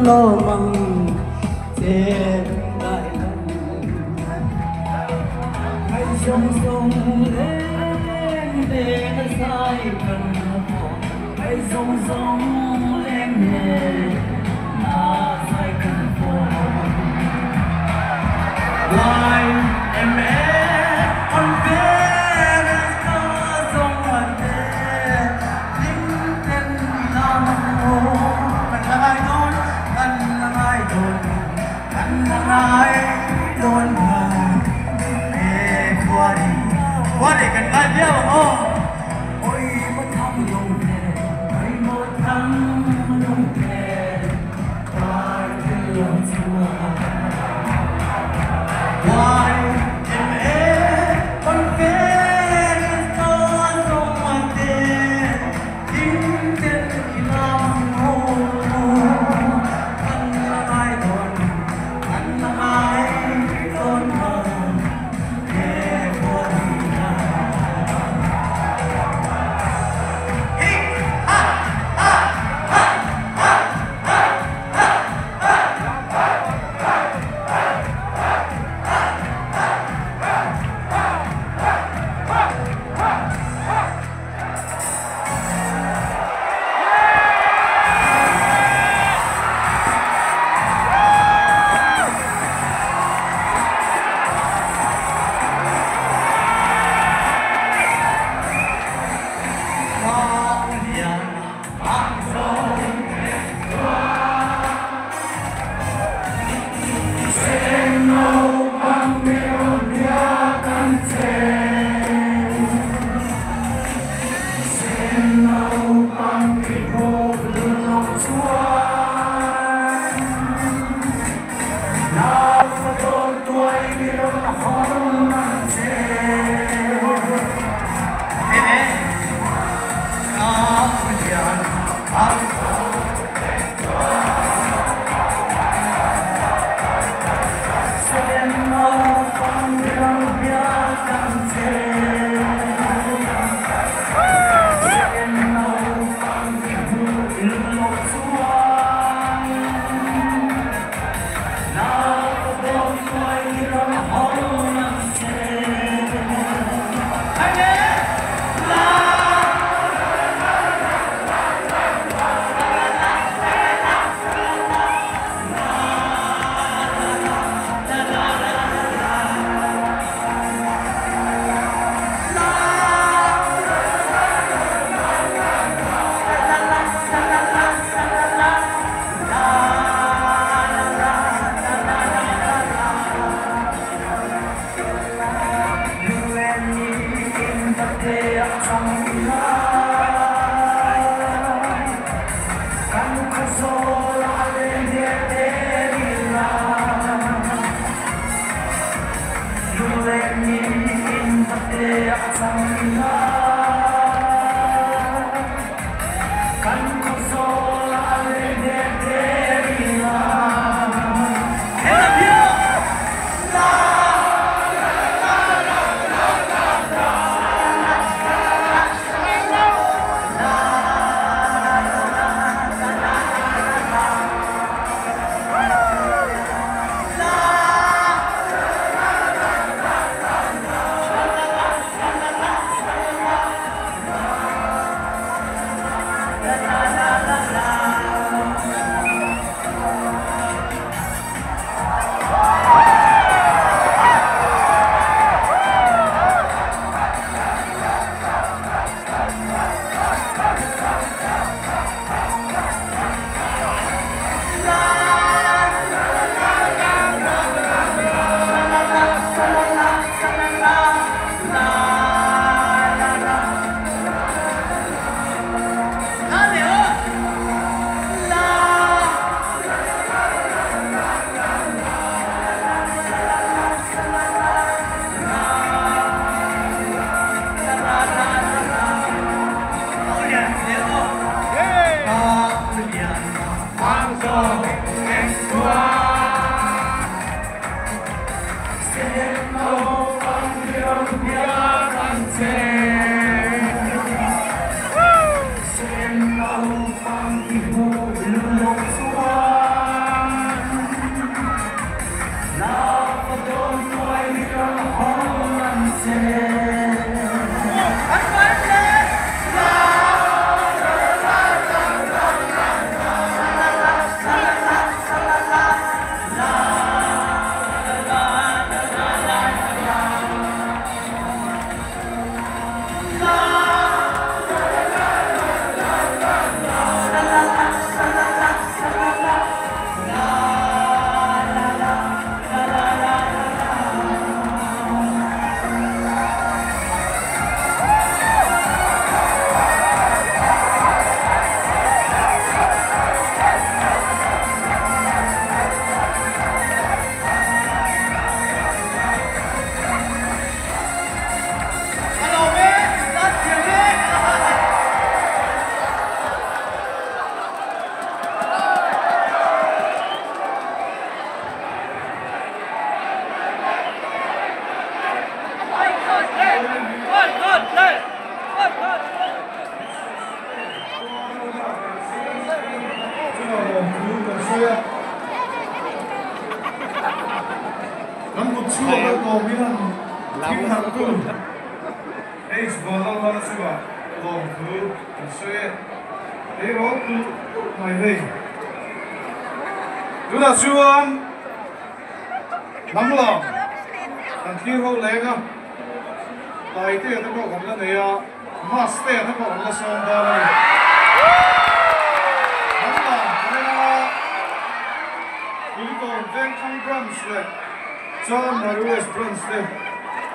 lo mong trên đại lòng hãy sông sông lên để nó sai cần hãy sông sông lên để nó sai cần why em con bé có sông hoàn thế lính tên làm hồ ai đốn anh ai đốn anh ai đốn qua đi cần ai biết không ôi mất thăm lòng thề ôi mất thăm lòng thề ta cứ lòng chua why em con bé có sông hoàn thế lính tên làm hồ Nắm một chua với gồm với thằng kim hàng cưng H vào lâu hơn chứ bà gồm thứ một xe thế đó cứ này đây chúng ta chưa nắm lòng thằng kia hậu lẽ cơ tại thế nó có còn là này à master nó còn là xong đó này nắm lòng thế là cuối cùng ven thăng bronze này John Marues bronze này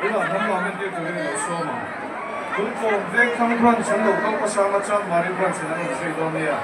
bây giờ nắm lòng bên kia tụi mình có số mà cuối cùng ven thăng bronze hắn đầu câu có sao mà John Marues bronze nó là gì đó này à